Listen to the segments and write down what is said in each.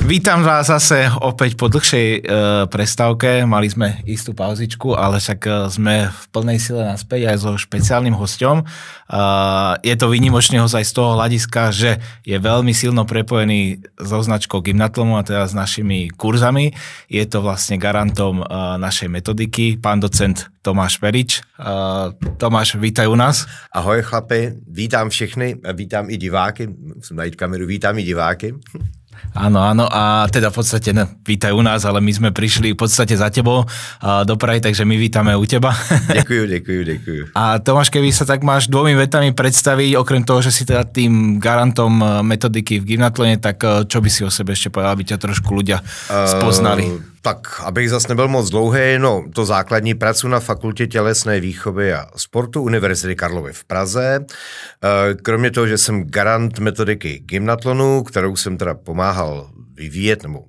Vítam vás zase opäť po dlhšej prestávke. Mali sme istú pauzičku, ale však sme v plnej sile naspäť aj so špeciálnym hosťom. Je to výnimočný host aj z toho hľadiska, že je veľmi silno prepojený so značkou Gymnatlomu a teda s našimi kurzami. Je to vlastne garantom našej metodiky, pán docent Tomáš Perič. Tomáš, vítaj u nás. Ahoj chlapi, vítám všechny, vítám i diváky, musím najít kameru, vítám i diváky. Áno, a teda v podstate vítaj u nás, ale my sme prišli v podstate za tebou do Prahy, takže my vítame u teba. Ďakujem. A Tomáš, keby sa tak máš dvomi vetami predstaviť, okrem toho, že si teda tým garantom metodiky v Gymnatlone, tak čo by si o sebe ešte povedal, aby ťa trošku ľudia spoznali? Tak, abych zase nebyl moc dlouhý, no to základní pracuji na Fakultě tělesné výchovy a sportu Univerzity Karlovy v Praze. Kromě toho, že jsem garant metodiky Gymnatlonu, kterou jsem teda pomáhal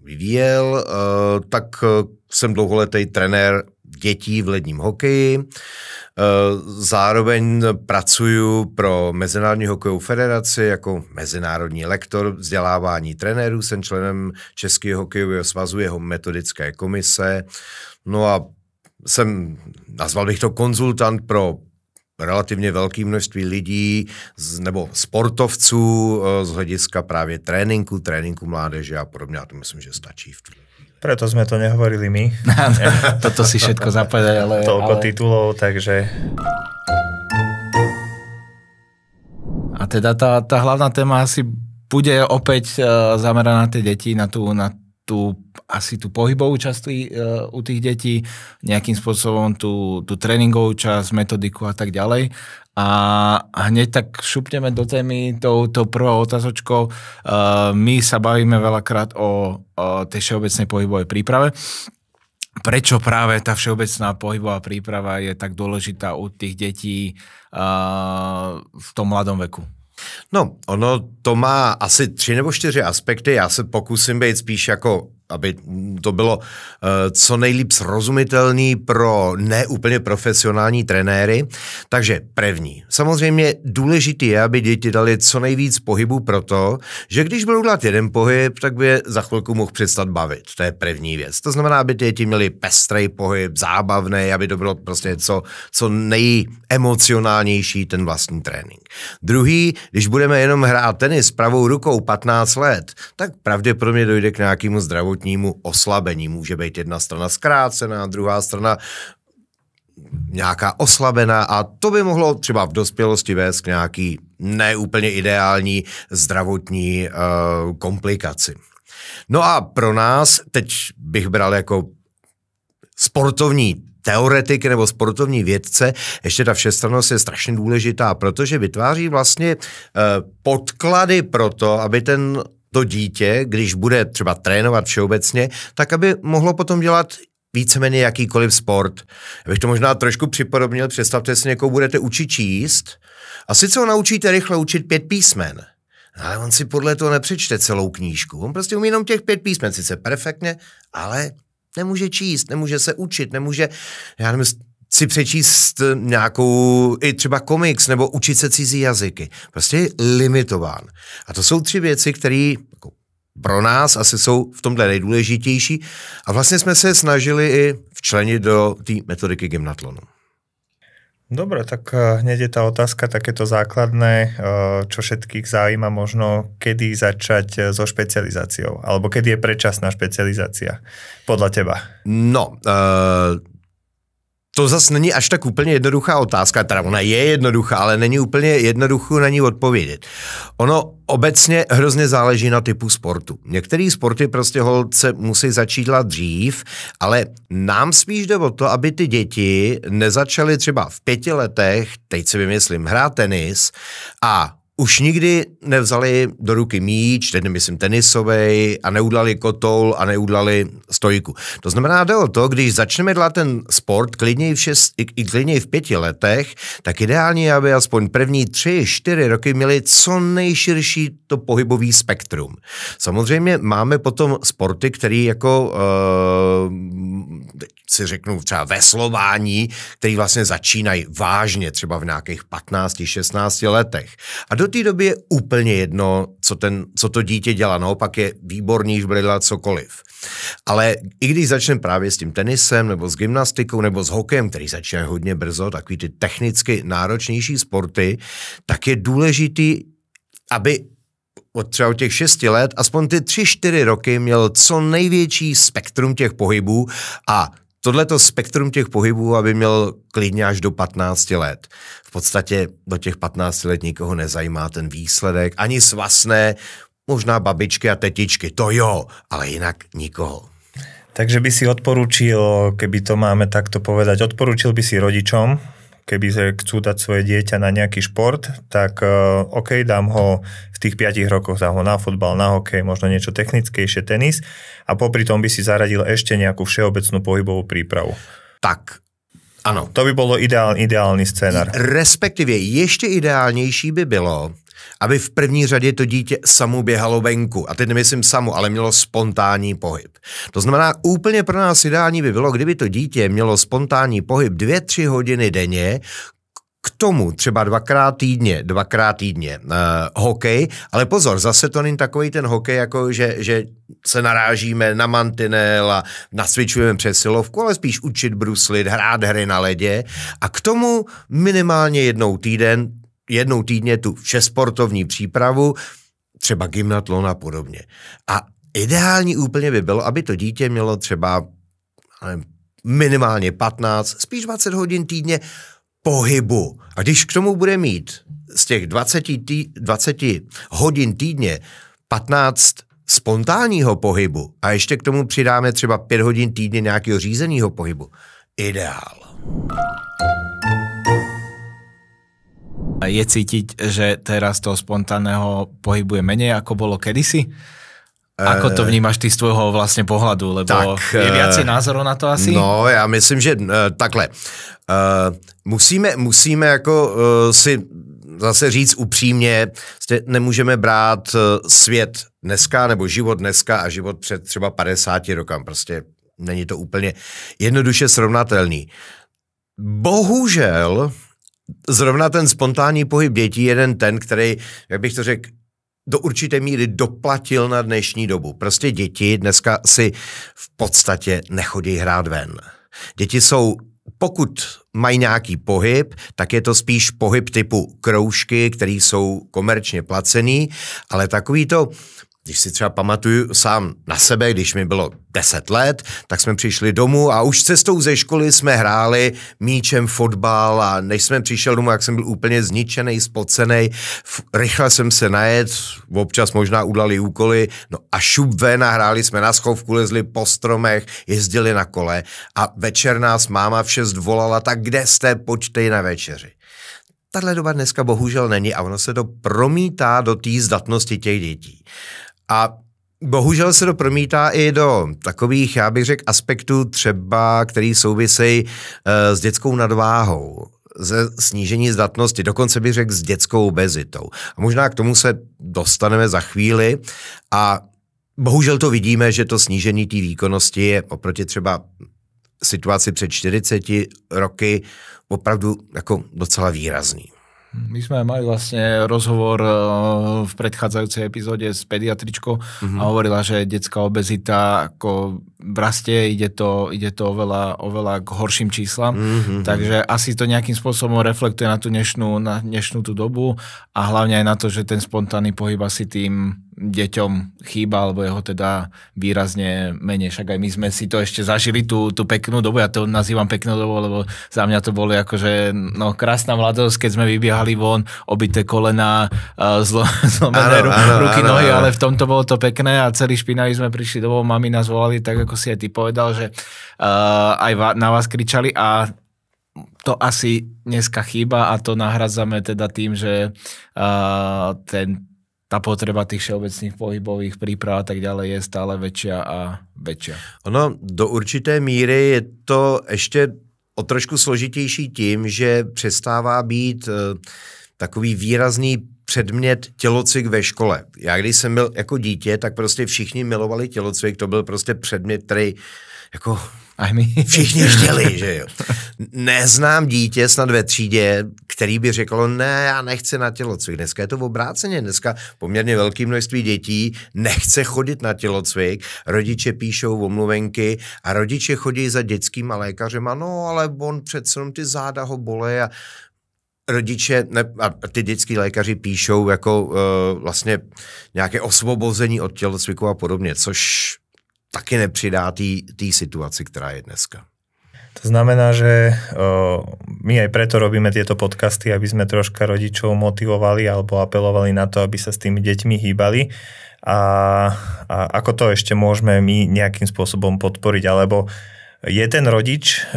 vyvíjel, tak jsem dlouholetý trenér dětí v ledním hokeji. Zároveň pracuju pro Mezinárodní hokejovou federaci jako mezinárodní lektor vzdělávání trenérů. Jsem členem Českého hokejového svazu, jeho metodické komise. No a nazval bych to konzultant pro relativně velké množství lidí nebo sportovců z hlediska právě tréninku mládeže a podobně. A to myslím, že stačí v tuhle. Preto sme to nehovorili my. Toto si všetko zapovedať, ale... Toľko titulov, takže... A teda tá hlavná téma asi bude opäť zameraná na tie deti, na tú asi tú pohybovú časť u tých detí, nejakým spôsobom tú tréningovú časť, metodiku a tak ďalej. A hneď tak šupneme do témy tou prvou otázočkou. My sa bavíme veľakrát o tej všeobecnej pohybovej príprave. Prečo práve tá všeobecná pohybová príprava je tak dôležitá u tých detí v tom mladom veku? No, ono to má asi 3 nebo 4 aspekty. Já se pokusím být spíš jako, aby to bylo co nejlíp srozumitelný pro neúplně profesionální trenéry. Takže první. Samozřejmě důležitý je, aby děti dali co nejvíc pohybu proto, že když budou dělat jeden pohyb, tak by je za chvilku mohl přestat bavit. To je první věc. To znamená, aby děti měli pestrej pohyb, zábavný, aby to bylo prostě co nejemocionálnější ten vlastní trénink. Druhý, když budeme jenom hrát tenis pravou rukou 15 let, tak pravděpodobně dojde k nějakému zdravotnímu oslabení. Může být jedna strana zkrácená, druhá strana nějaká oslabená a to by mohlo třeba v dospělosti vést k nějaký neúplně ideální zdravotní komplikaci. No a pro nás, teď bych bral jako sportovní teoretiky nebo sportovní vědce, ještě ta všestrannost je strašně důležitá, protože vytváří vlastně podklady pro to, aby to dítě, když bude třeba trénovat všeobecně, tak aby mohlo potom dělat víceméně jakýkoliv sport. Já bych to možná trošku připodobnil, představte si, někoho budete učit číst a sice ho naučíte rychle učit 5 písmen, ale on si podle toho nepřečte celou knížku. On prostě umí jenom těch 5 písmen, sice perfektně, ale nemůže číst, nemůže se učit, nemůže, já nevím, si přečíst nějakou i třeba komiks nebo učit se cizí jazyky. Prostě je limitován. A to jsou 3 věci, které jako pro nás asi jsou v tomhle nejdůležitější a vlastně jsme se snažili i včlenit do té metodiky Gymnatlonu. Dobre, tak hneď je tá otázka takéto základné, čo všetkých zaujíma možno, kedy začať so špecializáciou, alebo kedy je predčasná špecializácia, podľa teba? No, to zase není až tak úplně jednoduchá otázka, teda ona je jednoduchá, ale není úplně jednoduchou na ní odpovědět. Ono obecně hrozně záleží na typu sportu. Některé sporty prostě holce musí začít dělat dřív, ale nám spíš jde o to, aby ty děti nezačaly třeba v 5 letech, teď si vymyslím, hrát tenis a už nikdy nevzali do ruky míč, teď nemyslím tenisovej, a neudlali kotoul a neudlali stojku. To znamená, jde o to, když začneme dělat ten sport klidněji v 5 letech, tak ideálně je, aby aspoň první 3-4 roky měli co nejširší to pohybový spektrum. Samozřejmě máme potom sporty, které jako si řeknu třeba veslování, který vlastně začínají vážně třeba v nějakých 15-16 letech. A do té doby je úplně jedno, co to dítě dělá. Naopak je výborný, že bude dělat cokoliv. Ale i když začneme právě s tím tenisem, nebo s gymnastikou, nebo s hokejem, který začíná hodně brzo, takový ty technicky náročnější sporty, tak je důležitý, aby třeba od těch 6 let, aspoň ty 3-4 roky měl co největší spektrum těch pohybů a tohleto spektrum těch pohybů, aby měl klidně až do 15 let. V podstatě do těch 15 let nikoho nezajímá ten výsledek, ani svasné, možná babičky a tetičky, to jo, ale jinak nikoho. Takže by si odporučil, keby to máme takto povedať, odporučil by si rodičom, keby chcú dať svoje dieťa na nejaký šport, tak OK, dám ho v tých 5 rokoch, dám ho na futbal, na hokej, možno niečo technickejšie, tenis a popri tom by si zaradil ešte nejakú všeobecnú pohybovú prípravu. Tak, ano. To by bolo ideálny scénar. Respektive ještě ideálnější by bylo, aby v první řadě to dítě samo běhalo venku. A teď nemyslím samo, ale mělo spontánní pohyb. To znamená, úplně pro nás ideální by bylo, kdyby to dítě mělo spontánní pohyb 2-3 hodiny denně, k tomu třeba dvakrát týdně hokej, ale pozor, zase to není takový ten hokej, jako že se narážíme na mantinel a nacvičujeme přesilovku, ale spíš učit bruslit, hrát hry na ledě a k tomu minimálně jednou týdně tu všesportovní přípravu, třeba gymnatlon a podobně. A ideální úplně by bylo, aby to dítě mělo třeba minimálně 15, spíš 20 hodin týdně pohybu. A když k tomu bude mít z těch 20 hodin týdně 15 spontánního pohybu a ještě k tomu přidáme třeba 5 hodin týdně nějakého řízeného pohybu, ideál. Je cítiť, že teraz toho spontánneho pohybu je menej, ako bolo kedysi? Ako to vnímaš ty z tvojho vlastně pohľadu? Lebo tak, je viacej názorov na to asi? No, já myslím, že takhle. Musíme jako si zase říct upřímně, nemůžeme brát svět dneska nebo život dneska a život před třeba 50 rokama. Prostě není to úplně jednoduše srovnatelný. Bohužel zrovna ten spontánní pohyb dětí je ten, který, jak bych to řekl, do určité míry doplatil na dnešní dobu. Prostě děti dneska si v podstatě nechodí hrát ven. Děti jsou, pokud mají nějaký pohyb, tak je to spíš pohyb typu kroužky, které jsou komerčně placený, ale takový to, když si třeba pamatuju sám na sebe, když mi bylo 10 let, tak jsme přišli domů a už cestou ze školy jsme hráli míčem fotbal a než jsme přišel domů, jak jsem byl úplně zničený, spocený, rychle jsem se najet, občas možná udali úkoly, no a šup ven a hráli jsme na schovku, lezli po stromech, jezdili na kole a večer nás máma v 6 volala, tak kde jste, počtej na večeři. Tahle doba dneska bohužel není a ono se to promítá do té zdatnosti těch dětí. A bohužel se to promítá i do takových, já bych řekl, aspektů třeba, který souvisejí s dětskou nadváhou, ze snížení zdatnosti, dokonce bych řekl s dětskou obezitou. A možná k tomu se dostaneme za chvíli a bohužel to vidíme, že to snížení té výkonnosti je oproti třeba situaci před 40 roky opravdu jako docela výrazný. My sme mali vlastne rozhovor v predchádzajúcej epizóde s pediatričkou a hovorila, že detská obezita ako rastie, ide to oveľa k horším číslam, takže asi to nejakým spôsobom reflektuje na tú dnešnú tú dobu a hlavne aj na to, že ten spontánny pohyb asi tým deťom chýba, alebo jeho teda výrazne menej. Však aj my sme si to ešte zažili, tú peknú dobu, ja to nazývam peknú dobu, lebo za mňa to boli akože krásna mladosť, keď sme vybiehali von, obité kolena, zlomené ruky, nohy, ale v tomto bolo to pekné a celý špinavý sme prišli domov, mami nás volali, tak ako si aj ty povedal, že aj na vás kričali a to asi dneska chýba a to nahradzame teda tým, že tá potreba tých všeobecných pohybových príprav a tak ďalej je stále väčšia a väčšia. Ono do určité míry je to ještě o trošku složitější tím, že přestává být takový výrazný předmět tělocvik ve škole. Já když jsem byl jako dítě, tak prostě všichni milovali tělocvik, to byl prostě předmět, který jako všichni chtěli, že jo. Neznám dítě snad ve třídě, který by řeklo, ne, já nechci na tělocvik. Dneska je to obráceně. Dneska poměrně velké množství dětí nechce chodit na tělocvik. Rodiče píšou omluvenky a rodiče chodí za dětskýma lékařema, no ale on přece ty záda ho bolej a rodiče a ty dětský lékaři píšou jako vlastně nějaké osvobození od tělocviku a podobně, což taky nepřidá té situaci, která je dneska. To znamená, že my aj preto robíme tieto podcasty, aby sme troška rodičov motivovali alebo apelovali na to, aby sa s tými deťmi hýbali. A ako to ešte môžeme my nejakým spôsobom podporiť, alebo je ten rodič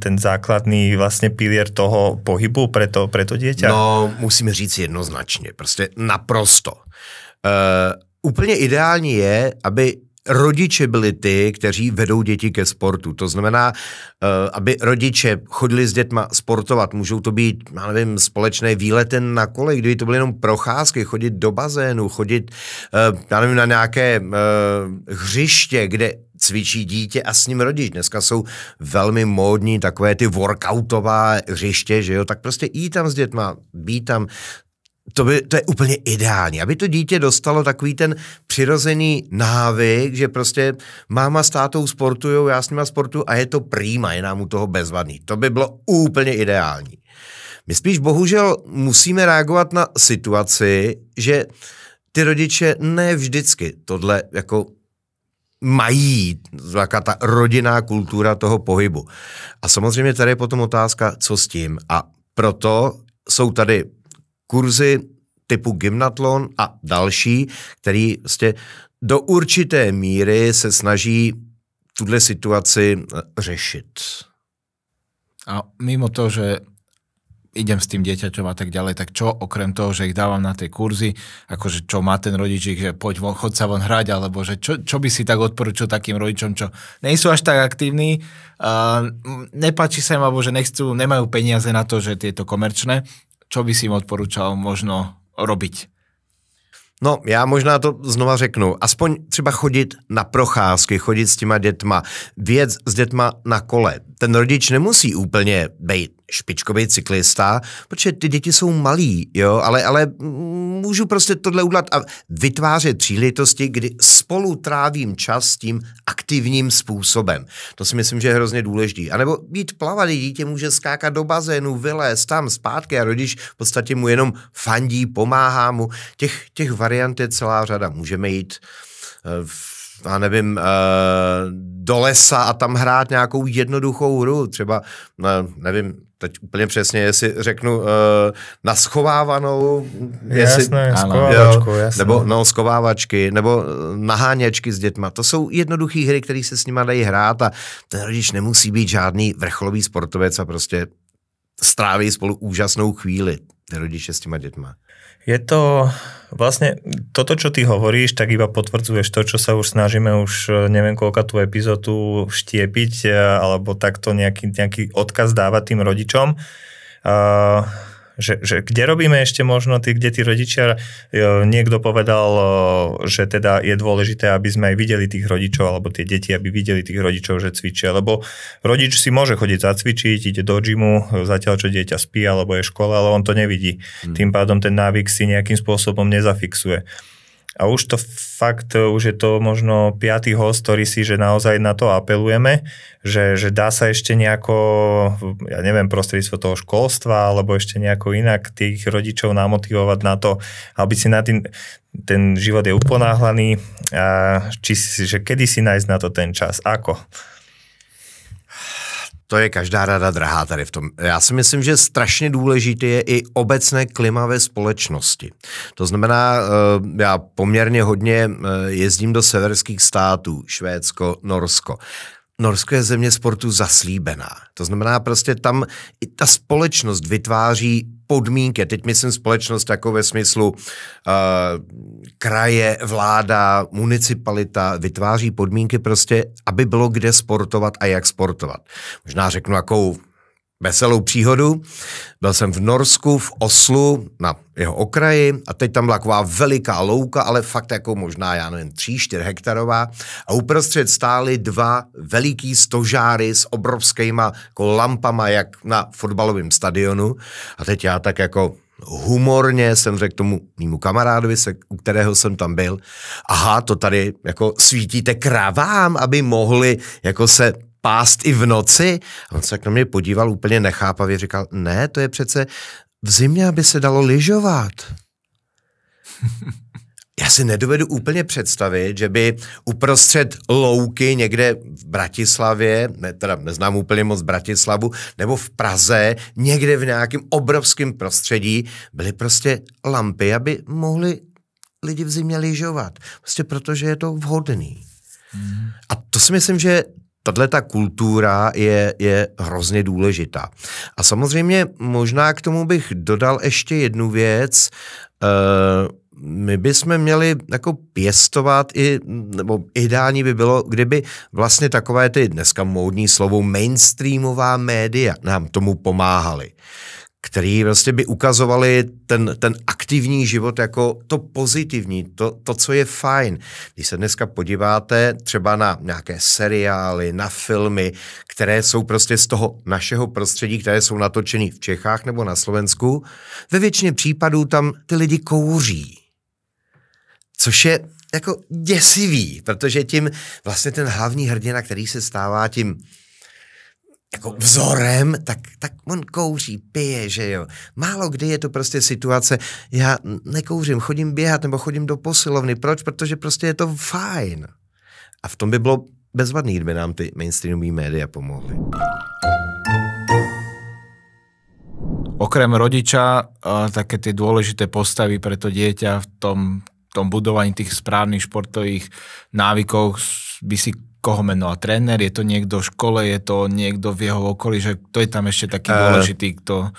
ten základný vlastně pilier toho pohybu pre to dieťa? No, musíme říct jednoznačně, prostě naprosto. Úplně ideální je, aby rodiče byli ty, kteří vedou děti ke sportu. To znamená, aby rodiče chodili s dětma sportovat. Můžou to být, já nevím, společné výlety na kole, kdyby to byly jenom procházky, chodit do bazénu, chodit, já nevím, na nějaké hřiště, kde cvičí dítě a s ním rodič. Dneska jsou velmi módní takové ty workoutová hřiště, že jo, tak prostě jít tam s dětma, být tam. To je úplně ideální, aby to dítě dostalo takový ten přirozený návyk, že prostě máma s tátou sportujou, já s nima sportuju a je to prýma, je nám u toho bezvadný. To by bylo úplně ideální. My spíš bohužel musíme reagovat na situaci, že ty rodiče ne vždycky tohle jako mají, taká ta rodinná kultura toho pohybu. A samozřejmě tady je potom otázka, co s tím. A proto jsou tady kurzy typu Gymnatlon a další, který vlastně do určité míry se snaží tuhle situaci řešit. A mimo to, že idem s tým dieťaťom a tak ďalej, tak čo okrem toho, že ich dávam na tie kurzy, akože čo má ten rodičík, že chod sa von hrať, alebo že čo by si tak odporučil takým rodičom, čo nejsú až tak aktívni, nepáči sa im, alebo že nemajú peniaze na to, že tieto komerčné, čo by si im odporúčal možno robiť? No, já možná to znova řeknu. Aspoň třeba chodit na procházky, chodit s těma dětma, vyjet s dětma na kole. Ten rodič nemusí úplně být špičkový cyklista, protože ty děti jsou malí, jo, ale můžu prostě tohle udělat a vytvářet příležitosti, kdy spolu trávím čas s tím aktivním způsobem. To si myslím, že je hrozně důležitý. A nebo být plavat, dítě může skákat do bazénu, vylézt tam zpátky a rodič v podstatě mu jenom fandí, pomáhá mu. Těch variant je celá řada. Můžeme jít já nevím, do lesa a tam hrát nějakou jednoduchou hru, třeba, nevím, teď úplně přesně, jestli řeknu na schovávanou, jasné, schovávačku, jasné. Nebo schovávačky, nebo naháněčky s dětma. To jsou jednoduché hry, které se s nima dají hrát a ten rodič nemusí být žádný vrcholový sportovec a prostě stráví spolu úžasnou chvíli, ty rodiče s těma dětma. Je to vlastne, toto, čo ty hovoríš, tak iba potvrdzuješ to, čo sa už snažíme už neviem koľka tú epizódu štiepiť, alebo takto nejaký odkaz dávať tým rodičom. Že kde robíme ešte možno, kde tí rodičia, niekto povedal, že teda je dôležité, aby sme aj videli tých rodičov, alebo tie deti, aby videli tých rodičov, že cvičia, lebo rodič si môže chodiť zacvičiť, ide do gymu, zatiaľ čo dieťa spí, alebo je v škole, ale on to nevidí. Tým pádom ten návyk si nejakým spôsobom nezafixuje. A už to fakt, už je to možno 5. host, ktorý si, že naozaj na to apelujeme, že dá sa ešte nejako, ja neviem, prostredníctvom toho školstva, alebo ešte nejako inak tých rodičov namotivovať na to, aby si na ten život je uponáhlaný, a že kedy si nájsť na to ten čas, ako? To je každá rada drahá tady v tom. Já si myslím, že strašně důležité je i obecné klima ve společnosti. To znamená, já poměrně hodně jezdím do severských států, Švédsko, Norsko. Norsko je země sportu zaslíbená. To znamená prostě tam i ta společnost vytváří podmínky. Teď myslím společnost jako ve smyslu kraje, vláda, municipalita vytváří podmínky prostě, aby bylo kde sportovat a jak sportovat. Možná řeknu jakou veselou příhodu. Byl jsem v Norsku, v Oslu, na jeho okraji a teď tam byla taková veliká louka, ale fakt jako možná, já nevím, 3-4 hektarová a uprostřed stály 2 veliký stožáry s obrovskýma jako lampama, jak na fotbalovém stadionu a teď já tak jako humorně jsem řekl tomu mému kamarádovi, u kterého jsem tam byl, aha, to tady jako svítíte kravám, aby mohli jako se pást i v noci. A on se na mě podíval úplně nechápavě, říkal, ne, to je přece v zimě, aby se dalo lyžovat. Já si nedovedu úplně představit, že by uprostřed louky někde v Bratislavě, teda neznám úplně moc Bratislavu, nebo v Praze, někde v nějakém obrovském prostředí, byly prostě lampy, aby mohli lidi v zimě lyžovat. Prostě protože je to vhodný. A to si myslím, že tato kultura je hrozně důležitá. A samozřejmě možná k tomu bych dodal ještě jednu věc. My bychom měli jako pěstovat nebo ideální by bylo, kdyby vlastně takové ty dneska módní slovo mainstreamová média nám tomu pomáhaly, který vlastně by ukazovali ten aktivní život jako to pozitivní, to, co je fajn. Když se dneska podíváte třeba na nějaké seriály, na filmy, které jsou prostě z toho našeho prostředí, které jsou natočeny v Čechách nebo na Slovensku, ve většině případů tam ty lidi kouří. Což je jako děsivý, protože tím vlastně ten hlavní hrdina, který se stává tím jako vzorem, tak on kouří, pije, že jo. Málo kdy je to prostě situace, já nekouřím, chodím běhat nebo chodím do posilovny. Proč? Protože prostě je to fajn. A v tom by bylo bezvadný, kdyby nám ty mainstreamové média pomohly. Okrem rodiča, také tie dôležité postavy pre to dieťa v tom budovaní tých správnych športových návykov by si koho menoval tréner, je to niekto v škole, je to niekto v jeho okolí, že to je tam ešte taký dôležitý, kto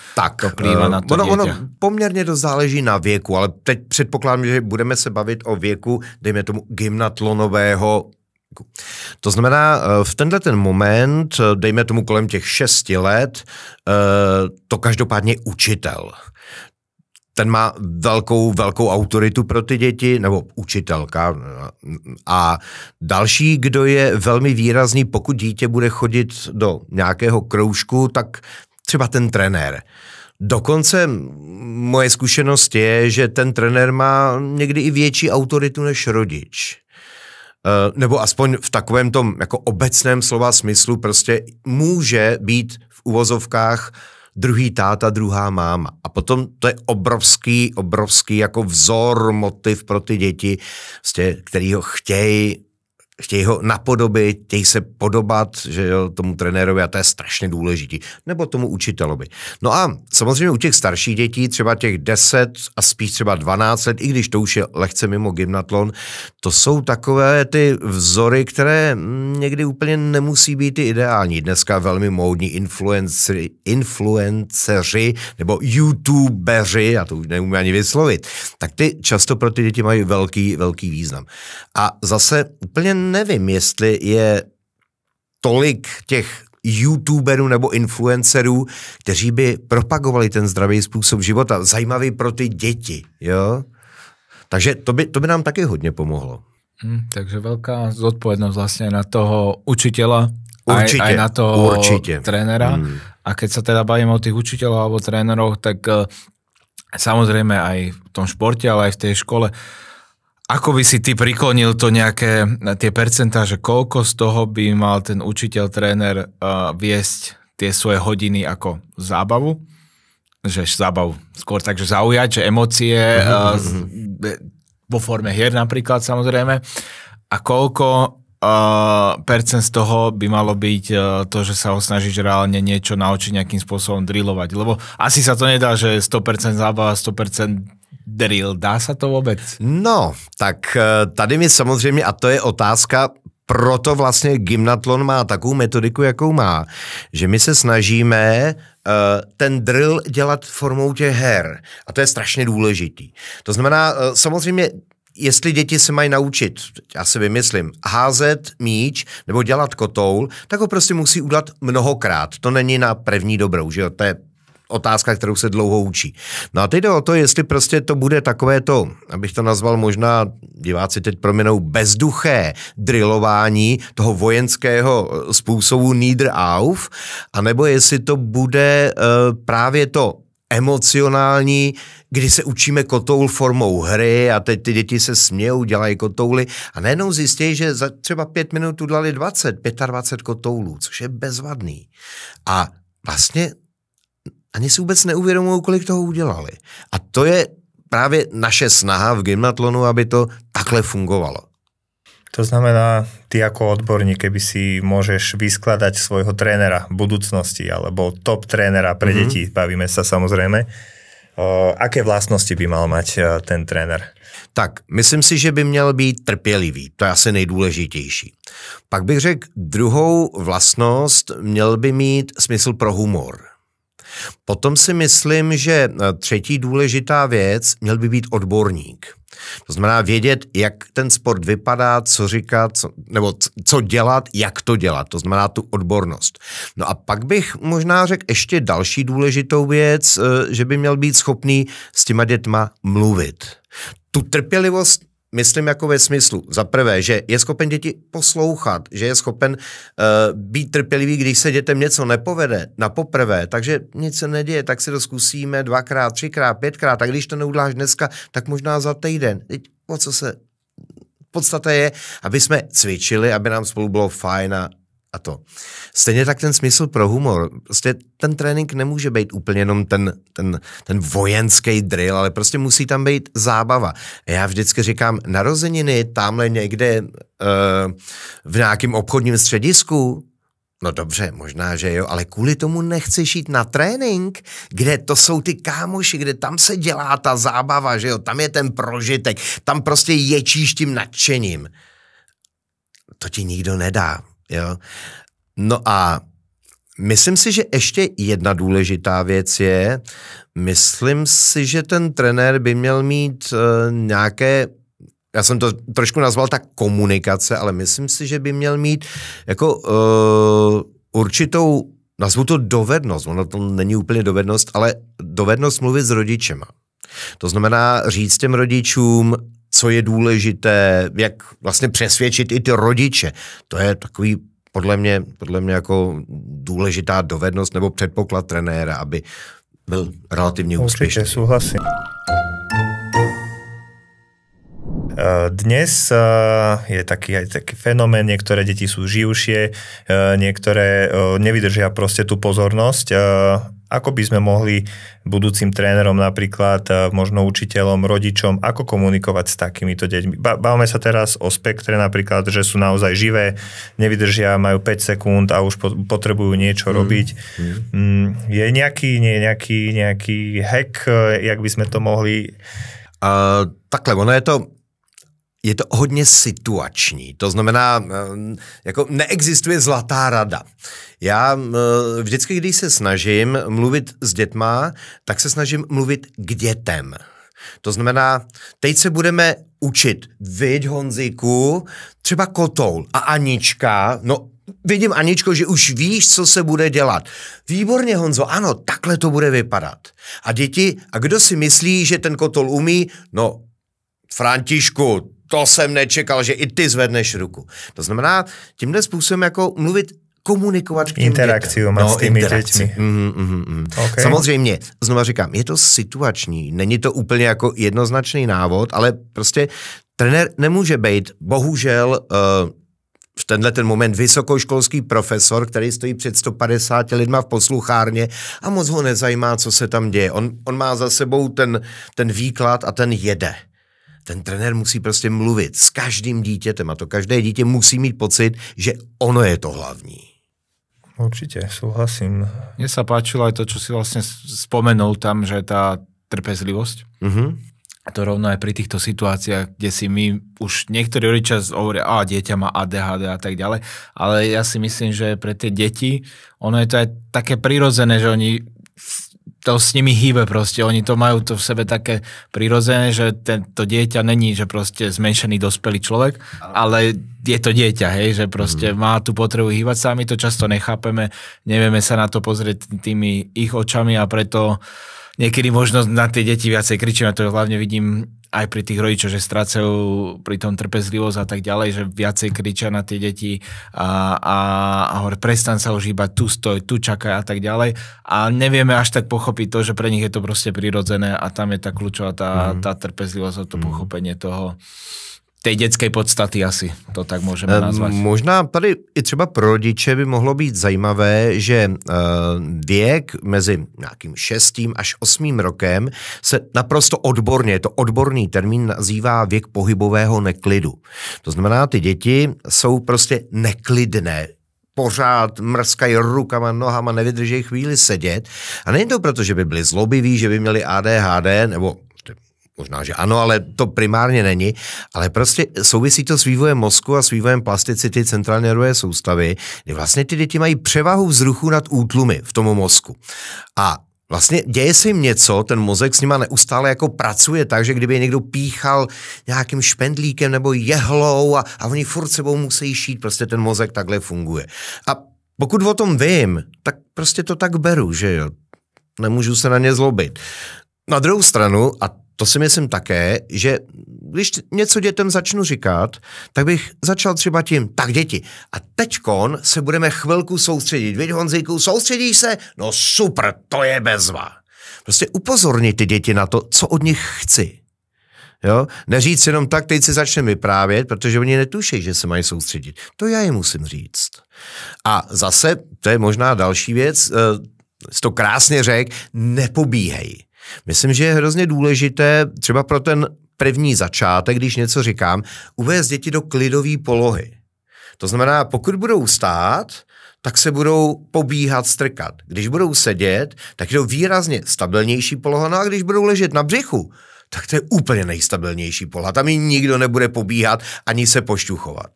vplýva na to dieťa. Ono poměrně to záleží na věku, ale teď předpokládám, že budeme se bavit o věku, dejme tomu gymnatlonového. To znamená, v ten moment, dejme tomu kolem těch 6 let, to každopádně učitel. Ten má velkou autoritu pro ty děti, nebo učitelka. A další, kdo je velmi výrazný, pokud dítě bude chodit do nějakého kroužku, tak třeba ten trenér. Dokonce moje zkušenost je, že ten trenér má někdy i větší autoritu než rodič. Nebo aspoň v takovém tom jako obecném slova smyslu prostě může být v uvozovkách druhý táta, druhá máma. A potom to je obrovský jako vzor, motiv pro ty děti, který ho chtějí ho napodobit, chtějí se podobat, že jo, tomu trenérovi a to je strašně důležitý. Nebo tomu učitelovi. No a samozřejmě u těch starších dětí, třeba těch 10 a spíš třeba 12 let, i když to už je lehce mimo gymnatlon, to jsou takové ty vzory, které někdy úplně nemusí být ideální. Dneska velmi módní influenceři nebo youtubeři, já to už neumím ani vyslovit, tak ty často pro ty děti mají velký význam. A zase úplně nevím, jestli je tolik těch youtuberů nebo influencerů, kteří by propagovali ten zdravý způsob života, zajímavý pro ty děti, jo? Takže to by nám taky hodně pomohlo. Takže veľká zodpovednosť vlastne na toho učiteľa, aj na toho trénera. A keď sa teda bavíme o tých učiteľov alebo trénerov, tak samozrejme aj v tom športe, ale aj v tej škole. Ako by si ty priklonil to nejaké tie percentáže, koľko z toho by mal ten učiteľ, tréner viesť tie svoje hodiny ako zábavu? Že zábavu skôr tak, že zaujať, že emócie vo forme hier napríklad samozrejme. A koľko percent z toho by malo byť to, že sa ho snažíš reálne niečo naučiť nejakým spôsobom drillovať? Lebo asi sa to nedá, že 100% zábava, 100% drill. Dá se to vůbec? No, tak tady mi samozřejmě, a to je otázka, proto vlastně gymnatlon má takovou metodiku, jakou má, že my se snažíme ten drill dělat formou těch her. A to je strašně důležitý. To znamená, samozřejmě, jestli děti se mají naučit, já si vymyslím, házet míč nebo dělat kotoul, tak ho prostě musí udělat mnohokrát. To není na první dobrou, že jo? To je otázka, kterou se dlouho učí. No a teď jde o to, jestli prostě to bude takové to, abych to nazval možná, diváci teď proměnou, bezduché drillování toho vojenského způsobu Niederauf, anebo jestli to bude právě to emocionální, kdy se učíme kotoul formou hry a teď ty děti se smějou, dělají kotouly a najednou zjistí, že za třeba 5 minut udělali 25 kotoulů, což je bezvadný. A vlastně ani si vůbec neuvědomují, kolik toho udělali. A to je právě naše snaha v Gymnatlonu, aby to takhle fungovalo. To znamená, ty ako odborník, keby si môžeš vyskladať svojho trénera v budúcnosti, alebo top trénera pre deti, bavíme sa samozrejme, aké vlastnosti by mal mať ten tréner? Tak, myslím si, že by měl být trpělivý, to je asi nejdůležitější. Pak bych řekl, druhou vlastnost měl by mít smysl pro humor. Potom si myslím, že třetí důležitá věc, měl by být odborník. To znamená vědět, jak ten sport vypadá, co říkat, nebo co dělat, jak to dělat. To znamená tu odbornost. No a pak bych možná řekl ještě další důležitou věc, že by měl být schopný s těma dětma mluvit. Tu trpělivost myslím jako ve smyslu, za prvé, že je schopen děti poslouchat, že je schopen být trpělivý, když se dětem něco nepovede na poprvé, takže nic se neděje, tak si to zkusíme 2x, 3x, 5x, a když to neuděláš dneska, tak možná za týden. O co se podstata je, aby jsme cvičili, aby nám spolu bylo fajn a to. Stejně tak ten smysl pro humor. Prostě ten trénink nemůže být úplně jenom ten vojenský drill, ale prostě musí tam být zábava. Já vždycky říkám, narozeniny tamhle někde v nějakém obchodním středisku, no dobře, možná, že jo, ale kvůli tomu nechceš jít na trénink, kde to jsou ty kámoši, kde tam se dělá ta zábava, že jo, tam je ten prožitek, tam prostě ječíš tím nadšením. To ti nikdo nedá. Jo. No a myslím si, že ještě jedna důležitá věc je, myslím si, že ten trenér by měl mít nějaké, já jsem to trošku nazval tak komunikace, ale myslím si, že by měl mít jako určitou, nazvu to dovednost, ono to není úplně dovednost, ale dovednost mluvit s rodičema. To znamená říct těm rodičům, co je důležité, jak vlastně přesvědčit i ty rodiče. To je takový podle mě jako důležitá dovednost nebo předpoklad trenéra, aby byl relativně úspěšný. Určite súhlasím. Dnes je taký fenomén, niektoré deti sú živšie, niektoré nevydržia proste tú pozornosť. Ako by sme mohli budúcim trénerom, napríklad možno učiteľom, rodičom, ako komunikovať s takýmito deťmi? Bavme sa teraz o spektre napríklad, že sú naozaj živé, nevydržia, majú 5 sekúnd a už potrebujú niečo robiť. Je nejaký hack, jak by sme to mohli... Takhle, ono je to hodně situační, to znamená, jako neexistuje zlatá rada. Já vždycky, když se snažím mluvit s dětma, tak se snažím mluvit k dětem. To znamená, teď se budeme učit, viď Honziku, třeba kotoul a Anička, no vidím Aničko, že už víš, co se bude dělat. Výborně Honzo, ano, takhle to bude vypadat. A děti, a kdo si myslí, že ten kotoul umí, no Františku, to jsem nečekal, že i ty zvedneš ruku. To znamená, tímhle způsobem jako mluvit, komunikovat k těm interakciu dětem. s těmi dětmi. Okay. Samozřejmě, znova říkám, je to situační, není to úplně jako jednoznačný návod, ale prostě trenér nemůže být, bohužel, v tenhle ten moment vysokoškolský profesor, který stojí před 150 lidma v posluchárně a moc ho nezajímá, co se tam děje. On má za sebou ten výklad a ten jede. Ten trenér musí prostě mluvit s každým dítětem a to každé dítě musí mít pocit, že ono je to hlavní. Určite, súhlasím. Mne sa páčilo aj to, čo si vlastne spomenul tam, že tá trpezlivosť. A to rovno aj pri týchto situáciách, kde si my už niektorí rodičia hovoria, dieťa má ADHD a tak ďalej, ale ja si myslím, že pre tie deti, ono je to aj také prirodzené, že oni to s nimi hýbe proste, oni to majú to v sebe také prirodzené, že to dieťa není, že proste zmenšený dospelý človek, ale je to dieťa, hej, že proste má tú potrebu hýbať sa a my to často nechápeme, nevieme sa na to pozrieť tými ich očami a preto niekedy možno na tie deti viacej kričíme, to hlavne vidím aj pri tých rodičoch, že strácajú pri tom trpezlivosť a tak ďalej, že viacej kričia na tie deti a hovorí, prestan sa už hýbať, tu stoj, tu čakaj a tak ďalej. A nevieme až tak pochopiť to, že pre nich je to proste prirodzené a tam je tá kľúčová tá trpezlivosť a to pochopenie toho, tej dětské podstaty asi, to tak můžeme nazvat. Možná tady i třeba pro rodiče by mohlo být zajímavé, že věk mezi nějakým 6. až 8. rokem se naprosto odborně, to odborný termín nazývá věk pohybového neklidu. To znamená, ty děti jsou prostě neklidné, pořád mrskají rukama, nohama, nevydrží chvíli sedět. A není to proto, že by byli zlobiví, že by měli ADHD, nebo možná, že ano, ale to primárně není, ale prostě souvisí to s vývojem mozku a s vývojem plasticity centrální nervové soustavy, kdy vlastně ty děti mají převahu vzruchu nad útlumy v tom mozku. A vlastně děje se jim něco, ten mozek s nima neustále jako pracuje tak, že kdyby je někdo píchal nějakým špendlíkem nebo jehlou a oni furt sebou musí šít, prostě ten mozek takhle funguje. A pokud o tom vím, tak prostě to tak beru, že jo, nemůžu se na ně zlobit. Na druhou stranu, a to si myslím také, že když něco dětem začnu říkat, tak bych začal třeba tím, tak děti, a teďkon se budeme chvilku soustředit. Víš, Honzíku, soustředíš se? No super, to je bezva. Prostě upozornit ty děti na to, co od nich chci. Jo? Neříct jenom tak, teď si začneme vyprávět, protože oni netuší, že se mají soustředit. To já jim musím říct. A zase, to je možná další věc, jsi to krásně řekl, nepobíhej. Myslím, že je hrozně důležité třeba pro ten první začátek, když něco říkám, uvést děti do klidové polohy. To znamená, pokud budou stát, tak se budou pobíhat, strkat. Když budou sedět, tak je to výrazně stabilnější poloha, no a když budou ležet na břichu, tak to je úplně nejstabilnější poloha. Tam ji nikdo nebude pobíhat ani se pošťuchovat.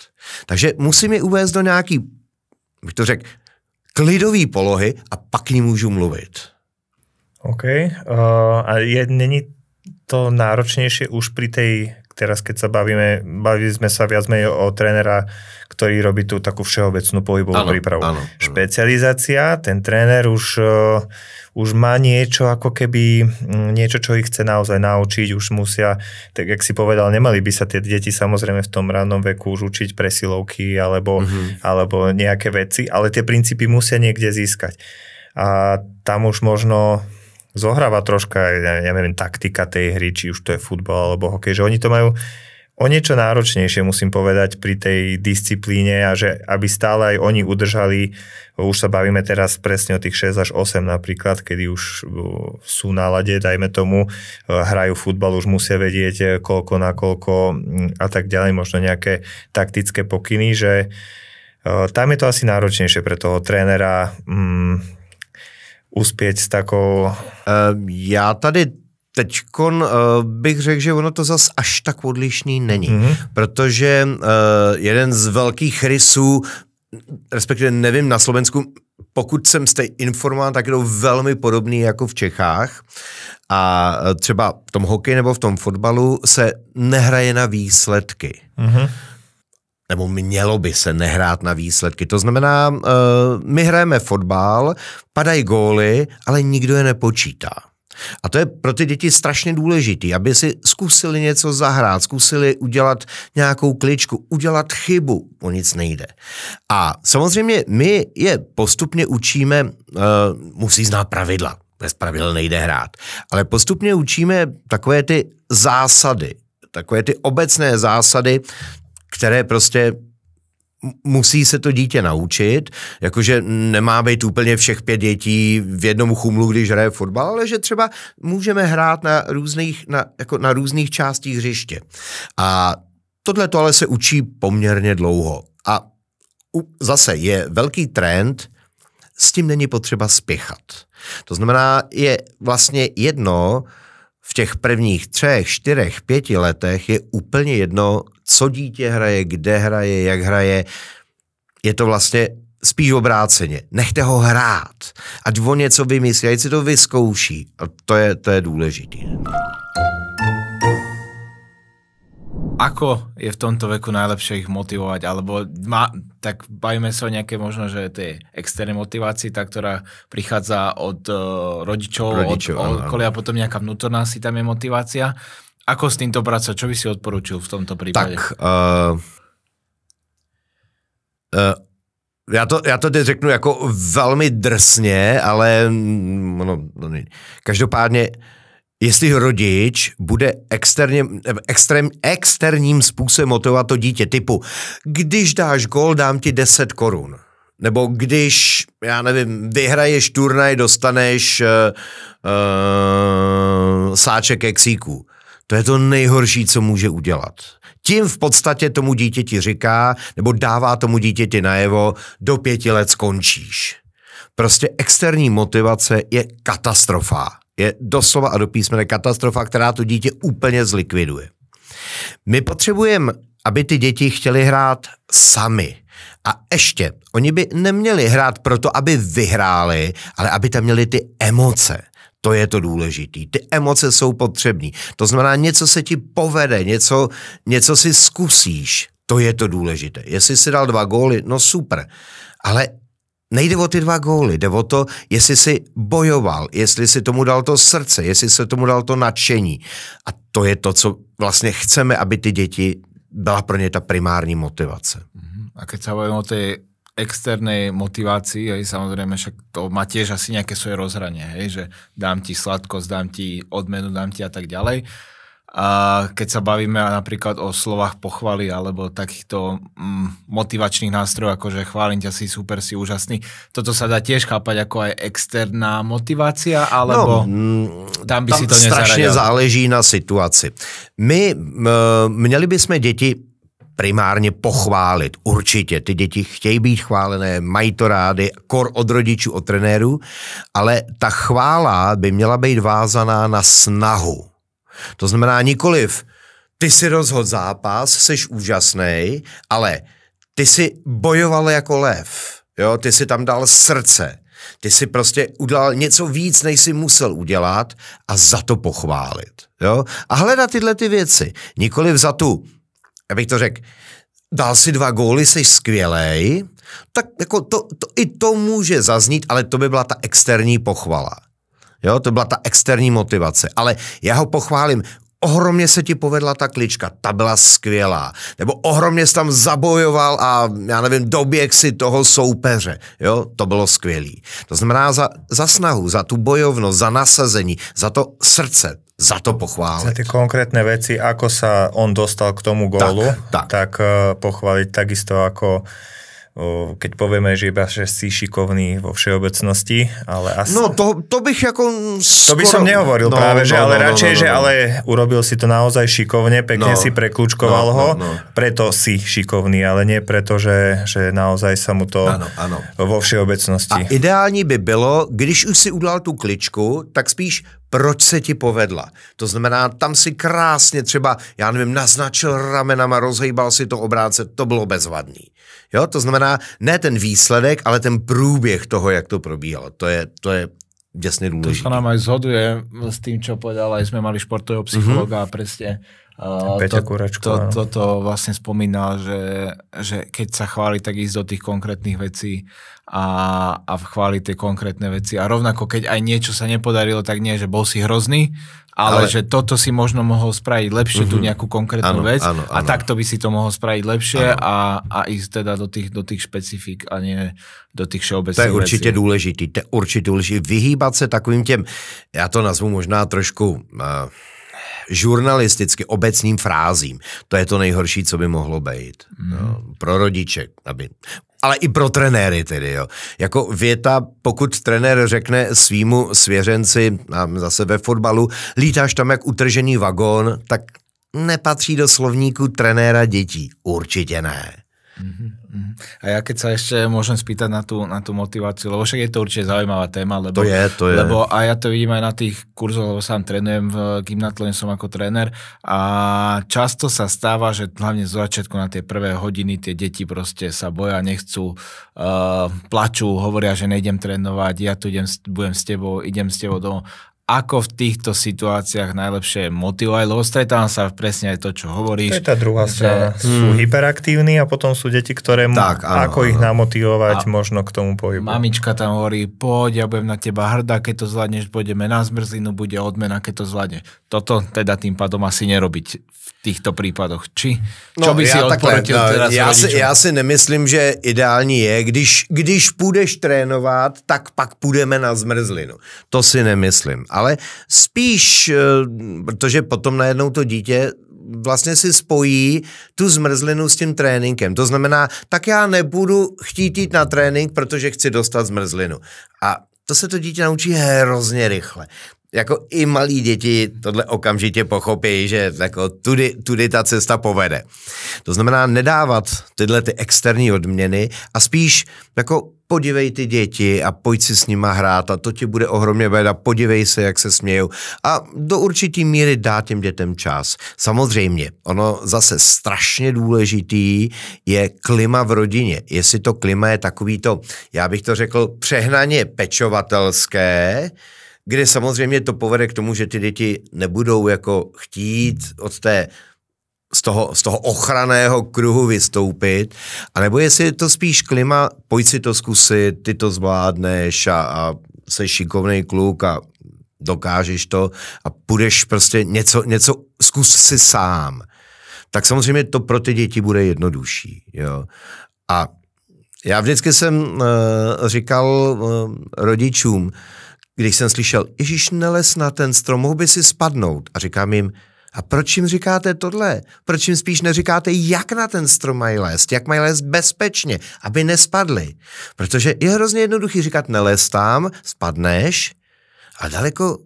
Takže musím je uvést do nějaký, bych to řekl, klidové polohy a pak k ní můžu mluvit. OK. A není to náročnejšie už pri tej, teraz keď sa bavili sme sa viac menej o trénera, ktorý robí tú takú všeobecnú pohybovú prípravu. Áno. Špecializácia, ten tréner už má niečo ako keby, niečo, čo ich chce naozaj naučiť, už musia, tak jak si povedal, nemali by sa tie deti samozrejme v tom rannom veku už učiť presilovky alebo nejaké veci, ale tie princípy musia niekde získať. A tam už možno zohráva troška, ja neviem, taktika tej hry, či už to je futbal alebo hokej, že oni to majú o niečo náročnejšie, musím povedať, pri tej disciplíne a že aby stále aj oni udržali, už sa bavíme teraz presne o tých 6 až 8 napríklad, kedy už sú na lade, dajme tomu, hrajú futbal, už musia vedieť koľko na koľko a tak ďalej, možno nejaké taktické pokyny, že tam je to asi náročnejšie pre toho trénera uspět s takou... Já tady teďkon bych řekl, že ono to zas až tak odlišný není, protože jeden z velkých rysů, respektive nevím, na Slovensku, pokud jsem z té informován, tak je to velmi podobný jako v Čechách a třeba v tom hokeji nebo v tom fotbalu se nehraje na výsledky. Nebo mělo by se nehrát na výsledky. To znamená, my hrajeme fotbal, padají góly, ale nikdo je nepočítá. A to je pro ty děti strašně důležitý, aby si zkusili něco zahrát, zkusili udělat nějakou kličku, udělat chybu, o nic nejde. A samozřejmě my je postupně učíme, musí znát pravidla, bez pravidel nejde hrát, ale postupně učíme takové ty zásady, takové ty obecné zásady, které prostě musí se to dítě naučit, jakože nemá být úplně všech 5 dětí v jednom chumlu, když hraje fotbal, ale že třeba můžeme hrát na různých částích hřiště. A tohle to ale se učí poměrně dlouho. A zase je velký trend, s tím není potřeba spěchat. To znamená, je vlastně jedno, v těch prvních 3, 4, 5 letech je úplně jedno, co dítě hraje, kde hraje, jak hraje. Je to vlastně spíš obráceně. Nechte ho hrát. Ať on něco vymyslí, ať si to vyzkouší. A to je důležitý. Ako je v tomto veku najlepšie ich motivovať? Alebo tak bavíme sa o nejaké možno, že tej externej motivácii, tá, ktorá prichádza od rodičov, od okolia, potom nejaká vnútorná si tam je motivácia. Ako s týmto pracovať? Čo by si odporúčil v tomto prípade? Tak, já to teď řeknu jako velmi drsně, ale každopádně, jestli rodič bude externím způsobem motivovat to dítě, typu, když dáš gól, dám ti 10 korun. Nebo když, já nevím, vyhraješ turnaj, dostaneš sáček keksíků. To je to nejhorší, co může udělat. Tím v podstatě tomu dítěti říká, nebo dává tomu dítěti najevo, do 5 let skončíš. Prostě externí motivace je katastrofa. Je doslova a do písmene katastrofa, která to dítě úplně zlikviduje. My potřebujeme, aby ty děti chtěly hrát sami. A ještě, oni by neměli hrát proto, aby vyhráli, ale aby tam měli ty emoce. To je to důležité. Ty emoce jsou potřební. To znamená, něco se ti povede, něco si zkusíš. To je to důležité. Jestli si dal 2 góly, no super. Ale nejde o ty 2 góly, jde o to, jestli si bojoval, jestli si tomu dal to srdce, jestli si tomu dal to nadšení. A to je to, co vlastně chceme, aby ty děti byla pro ně ta primární motivace. A keď sa bavíme o tej externej motivácii, hej, samozrejme, však to má tiež asi nejaké svoje rozhranie, hej, že dám ti sladkosť, dám ti odmenu, dám ti a tak ďalej. A keď sa bavíme napríklad o slovách pochvaly alebo takýchto motivačných nástrojov, ako že chválim ťa, si super, si úžasný, toto sa dá tiež chápať ako aj externá motivácia, alebo tam by si to nezaradil? Strašně záleží na situaci. My měli bychom děti primárně pochválit. Určitě, ty děti chtějí být chválené, mají to rády, kor od rodičů, od trenérů, ale ta chvála by měla být vázaná na snahu. To znamená nikoliv, ty si rozhodl zápas, seš úžasnej, ale ty si bojoval jako lev, jo? Ty si tam dal srdce, ty si prostě udělal něco víc, než si musel udělat a za to pochválit. Jo? A hledat tyhle ty věci, nikoliv za tu, abych to řekl, dal si 2 góly, jsi skvělej, tak jako i to může zaznít, ale to by byla ta externí pochvala. Jo, to byla ta externí motivace, ale já ho pochválím, ohromně se ti povedla ta klička, ta byla skvělá, nebo ohromně jsi tam zabojoval a já nevím, doběh si toho soupeře, jo, to bylo skvělý. To znamená za snahu, za tu bojovnost, za nasazení, za to srdce, za to pochváliť. Za tie konkrétne veci, ako sa on dostal k tomu gólu, tak pochváliť takisto ako keď povieme, že iba že si šikovný vo všeobecnosti, ale asi... No to bych jako skoro... To by som nehovoril práve, že ale radšej, že ale urobil si to naozaj šikovne, pekne si preklúčkoval ho, preto si šikovný, ale nie preto, že naozaj sa mu to vo všeobecnosti. A ideální by bylo, když už si udělal tu kličku, tak spíš proč se ti povedla. To znamená, tam si krásně třeba, já nevím, naznačil ramenama, rozhejbal si to obránce, to bylo bezvadný. Jo, to znamená, ne ten výsledek, ale ten průběh toho, jak to probíhalo. To je děsne důležité. To sa nám aj zhoduje s tým, čo povedal, aj sme mali športového psychologa a presne toto vlastne spomínal, že keď sa chváli, tak ísť do tých konkrétnych vecí a chváliť tie konkrétne veci. A rovnako, keď aj niečo sa nepodarilo, tak nie, že bol si hrozný, ale že toto si možno mohol spraviť lepšie, tú nejakú konkrétnu vec a takto by si to mohol spraviť lepšie a ísť teda do tých špecifik a nie do těch všeobecných věcí. To je určitě důležitý. To je určitě důležitý. Vyhýbat se takovým těm, já to nazvu možná trošku žurnalisticky obecným frázím. To je to nejhorší, co by mohlo být. No, pro rodiče, ale i pro trenéry tedy, jo. Jako věta, pokud trenér řekne svýmu svěřenci, zase ve fotbalu, lítáš tam jak utržený vagón, tak nepatří do slovníku trenéra dětí. Určitě ne. A ja keď sa ešte môžem spýtať na tú motiváciu, lebo však je to určite zaujímavá téma, lebo, to je. Lebo a ja to vidím aj na tých kurzoch, lebo sám trénujem v gymnatlone, som ako tréner a často sa stáva, že hlavne z začiatku na tie prvé hodiny tie deti proste sa boja, nechcú, plačú, hovoria, že nejdem trénovať, ja tu budem s tebou, idem s tebou domov. Ako v týchto situáciách najlepšie motivovať, lebo stretávam sa presne aj to, čo hovoríš. To je tá druhá strana. Sú hyperaktívni a potom sú deti, ktoré ako ich namotivovať možno k tomu pohybu. Mamička tam hovorí, poď, ja budem na teba hrdá, keď to zvládneš, pôjdeme na zmrzlinu, bude odmena, keď to zvládne. Toto teda tým pádom asi nerobiť v týchto prípadoch. Čo by si odporučil teraz rodičům? Já si nemyslím, že ideální je, když půjdeš trénovat, tak pak půjdeme na zmrzlinu. To si nemyslím. Ale spíš, protože potom najednou to dítě vlastně si spojí tu zmrzlinu s tím tréninkem. To znamená, tak já nebudu chtít jít na trénink, protože chci dostat zmrzlinu. A to se to dítě naučí hrozně rychle. Jako i malí děti tohle okamžitě pochopí, že jako tudy ta cesta povede. To znamená nedávat tyhle ty externí odměny a spíš jako podívej ty děti a pojď si s nima hrát a to ti bude ohromně bavit a podívej se, jak se smějou a do určitý míry dát těm dětem čas. Samozřejmě, ono zase strašně důležitý je klima v rodině. Jestli to klima je takový to, já bych to řekl, přehnaně pečovatelské, kde samozřejmě to povede k tomu, že ty děti nebudou jako chtít z toho ochranného kruhu vystoupit, anebo jestli je to spíš klima, pojď si to zkusit, ty to zvládneš a jsi šikovnej kluk a dokážeš to a půjdeš prostě něco zkus si sám. Tak samozřejmě to pro ty děti bude jednodušší. Jo. A já vždycky jsem říkal rodičům, když jsem slyšel, Ježíš, nelez na ten strom, mohl by si spadnout. A říkám jim, a proč jim říkáte tohle? Proč jim spíš neříkáte, jak na ten strom mají lézt, jak mají lézt bezpečně, aby nespadli? Protože je hrozně jednoduchý říkat, nelez tam, spadneš, a daleko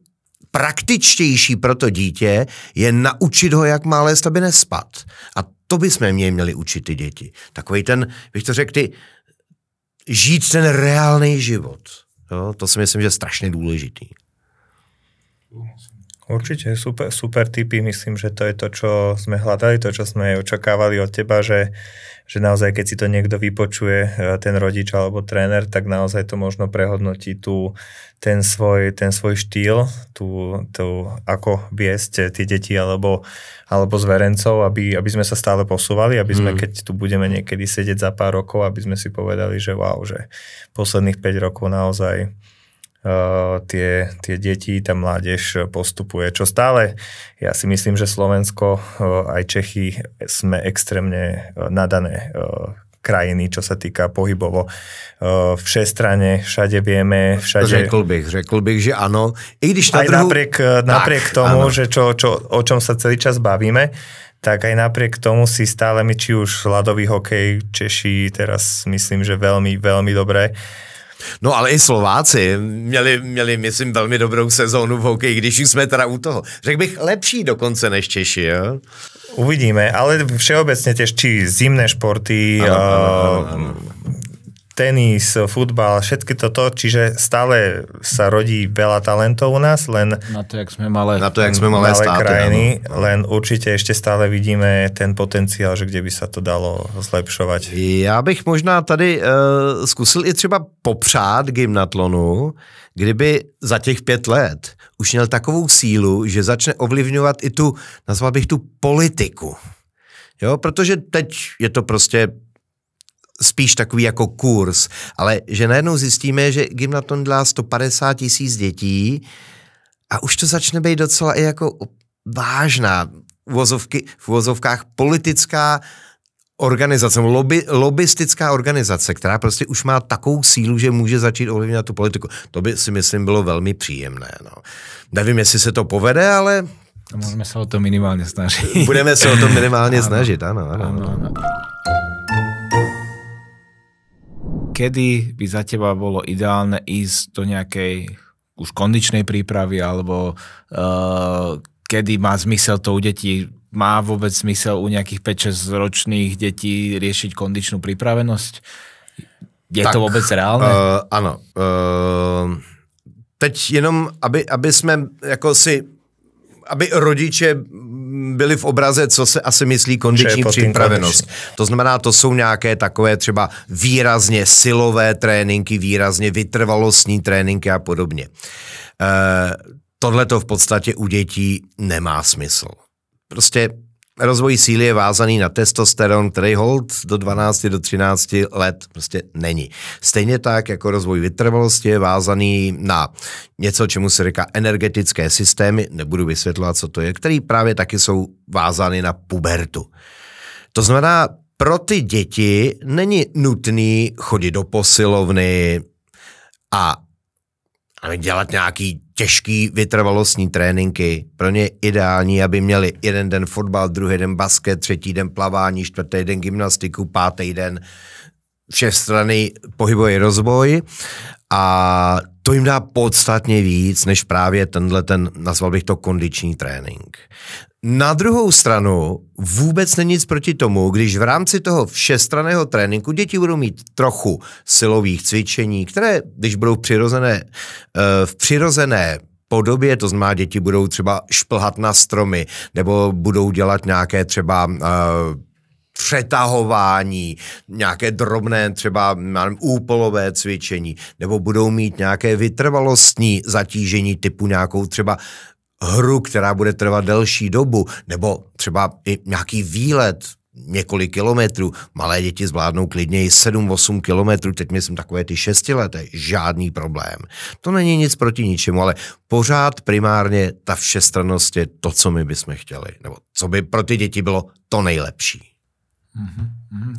praktičtější pro to dítě je naučit ho, jak má lézt, aby nespad. A to bychom měli učit ty děti. Takový ten, bych to řekl, žít ten reálný život. Jo, to si myslím, že je strašně důležitý. Určite, super tipy. Myslím, že to je to, čo sme hľadali, to, čo sme očakávali od teba, že naozaj, keď si to niekto vypočuje, ten rodič alebo tréner, tak naozaj to možno prehodnotí ten svoj štýl, ako viesť tie deti alebo zverencov, aby sme sa stále posúvali, aby sme, keď tu budeme niekedy sedieť za pár rokov, aby sme si povedali, že wow, že posledných 5 rokov naozaj tie deti, tá mládež postupuje. Čo stále, ja si myslím, že Slovensko, aj Čechy sme extrémne nadané krajiny, čo sa týka pohybovo. Všestranne, všade vieme, všade... Řekl bych, že ano. I když aj napriek tomu, ano. Že o čom sa celý čas bavíme, tak aj napriek tomu si stále my, či už ľadový hokej, Češi teraz myslím, že veľmi, veľmi dobré. No ale i Slováci měli, myslím, velmi dobrou sezónu v hokeji, když jsme teda u toho. Řekl bych lepší dokonce než Češi, jo? Uvidíme, ale všeobecne tiež či zimné športy, tenis, futbal, všetky toto, čiže stále sa rodí veľa talentov u nás, len na to, jak sme malé státy, krajiny, len určite ešte stále vidíme ten potenciál, že kde by sa to dalo zlepšovať. Já bych možná tady zkusil i třeba popřát gymnatlonu, kdyby za těch 5 let už měl takovou sílu, že začne ovlivňovat i nazval bych tu politiku. Jo, protože teď je to prostě spíš takový jako kurz, ale že najednou zjistíme, že gymnatlon dělá 150 000 dětí a už to začne být docela i jako vážná v uvozovkách politická organizace, lobistická organizace, která prostě už má takovou sílu, že může začít ovlivňovat tu politiku. To by si myslím bylo velmi příjemné. No. Nevím, jestli se to povede, ale... Můžeme se o to minimálně snažit. Budeme se o to minimálně snažit, ano. Kedy by za teba bolo ideálne ísť do nejakej už kondičnej prípravy, alebo kedy má zmysel to u detí má vôbec zmysel u nejakých 5-6 ročných detí riešiť kondičnú pripravenosť? Je tak, to vôbec reálne? Ano. Teď jenom, aby jsme jako aby rodiče byli v obraze, co se asi myslí kondiční připravenost. To znamená, to jsou nějaké takové třeba výrazně silové tréninky, výrazně vytrvalostní tréninky a podobně. Tohle to v podstatě u dětí nemá smysl. Prostě rozvoj síly je vázaný na testosteron, který hold do 12, do 13 let prostě není. Stejně tak, jako rozvoj vytrvalosti je vázaný na něco, čemu se říká energetické systémy, nebudu vysvětlovat, co to je, který právě taky jsou vázány na pubertu. To znamená, pro ty děti není nutný chodit do posilovny a dělat nějaký těžký vytrvalostní tréninky. Pro ně je ideální, aby měli jeden den fotbal, druhý den basket, třetí den plavání, čtvrtý den gymnastiku, pátý den všestranný pohybový rozvoj a to jim dá podstatně víc, než právě nazval bych to kondiční trénink. Na druhou stranu vůbec není nic proti tomu, když v rámci toho všestranného tréninku děti budou mít trochu silových cvičení, které, když budou v přirozené podobě, to znamená, děti budou třeba šplhat na stromy, nebo budou dělat nějaké třeba přetahování, nějaké drobné třeba úpolové cvičení, nebo budou mít nějaké vytrvalostní zatížení typu nějakou třeba hru, která bude trvat delší dobu, nebo třeba i nějaký výlet několik kilometrů. Malé děti zvládnou klidně i 7-8 kilometrů, teď myslím takové ty 6leté, žádný problém. To není nic proti ničemu, ale pořád primárně ta všestrannost je to, co my bychom chtěli, nebo co by pro ty děti bylo to nejlepší.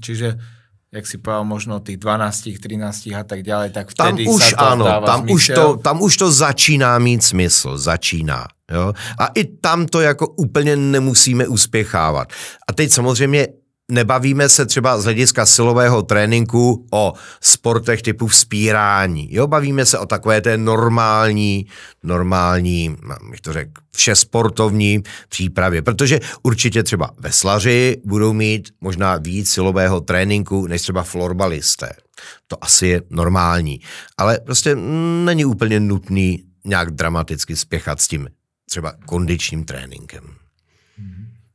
Čiže jak si povedal, možno tých 12, 13 a tak ďalej, tak vtedy tam už, sa to áno, dáva zmysel. Tam už to začíná mít smysl, jo? A i tam to jako úplně nemusíme uspěchávat. A teď samozřejmě nebavíme se třeba z hlediska silového tréninku o sportech typu vzpírání. Jo, bavíme se o takové té normální, jak to řekl, všesportovní přípravě, protože určitě třeba veslaři budou mít možná víc silového tréninku než třeba florbalisté. To asi je normální, ale prostě není úplně nutný nějak dramaticky spěchat s tím třeba kondičním tréninkem.